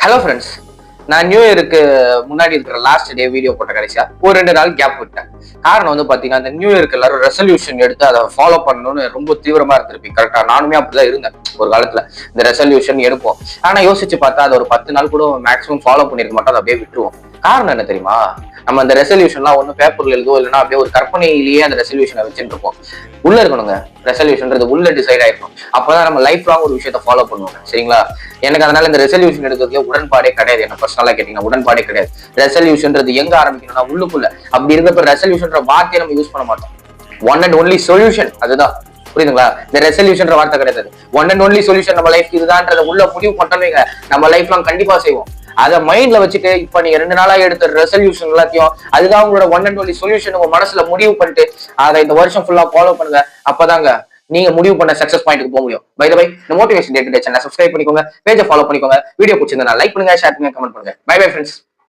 Hello friends, நான் new இயருக்கு முன்னாடி இருக்கிற லாஸ்ட் டே வீடியோ போட்ட கடைசியா ஒரு 2 நாள் கேப் விட்டேன். காரணம் வந்து பாத்தீங்கன்னா, அந்த நியூ இயருக்கு எல்லாரும் ரெசல்யூஷன் எடுத்து அதை ஃபாலோ பண்ணணும்னு ரொம்ப தீவிரமா இருந்திருப்பீங்க. கரெக்டா? நானுமே அப்படிதான் இருந்தேன் ஒரு காலத்துல. இந்த ரெசல்யூஷன் எடுப்போம். ஆனா யோசிச்சு பார்த்தா அது ஒரு 10 நாள் கூட மேக்ஸிமம் ஃபாலோ பண்ணிருக்க மாட்டோம். அதை அப்படியே விட்டுருவோம். காரணம் என்ன தெரியுமா? நம்ம அந்த ரெசல்யூஷன்லாம் ஒன்னும் பேப்பர்ல எழுதோ இல்லைன்னா அப்படியே ஒரு கற்பனையிலேயே அந்த ரெசல்யூஷனை வச்சுட்டு இருப்போம். உள்ள இருக்கணுங்க. ரெசல்யூஷன்றது உள்ள டிசைட் ஆயிருக்கும். அப்பதான் நம்ம லைஃப் லாங் ஒரு விஷயத்த ஃபாலோ பண்ணுவோம். சரிங்களா? எனக்கு அதனால இந்த ரெசல்யூஷன் எடுக்கிறதுல உடன்பாடே கிடையாது. என்ன பர்சனலா கேட்டீங்கன்னா உடன்பாடே கிடையாது. ரெசல்யூஷன்றது எங்க ஆரம்பிக்கணும்னா உள்ளுக்குள்ள. அப்படி இருந்தப்ப ரெசல்யூஷன்ற வார்த்தையை நம்ம யூஸ் பண்ண மாட்டோம். ஒன் அண்ட் ஒன்லி சொல்யூஷன் அதுதான். புரியுதுங்களா? இந்த ரெசல்யூஷன்ற வார்த்தை கிடையாது. ஒன் அண்ட் ஒன்லி சொல்யூஷன் நம்ம லைஃப் இதுதான்றத உள்ள முடிவு பண்ணவே நம்ம லைஃப் லாங் கண்டிப்பா செய்வோம். அதை மைண்ட்ல வச்சுட்டு இப்ப நீங்க 2 நாளா எடுத்த ரெசல்யூஷன் எல்லாத்தையும் அதுதான் உங்களோட ஒன் அண்ட் ஒன்லி சொல்யூஷன் உங்க மனசுல முடிவு பண்ணிட்டு அதை இந்த வருஷம் ஃபுல்லா ஃபாலோ பண்ணுங்க. அப்பதாங்க நீங்க முடிவு பண்ண சக்சஸ் பாயிண்ட்க்கு போக முடியும். பை த வை, இந்த மோட்டிவேஷன் டே டு டே சேனலை சப்ஸ்கிரைப் பண்ணிக்கோங்க, பேஜை ஃபாலோ பண்ணிக்கோங்க. வீடியோ பிடிச்சிருந்தா லைக் பண்ணுங்க, ஷேர் பண்ணுங்க, கமெண்ட் பண்ணுங்க. Bye bye friends.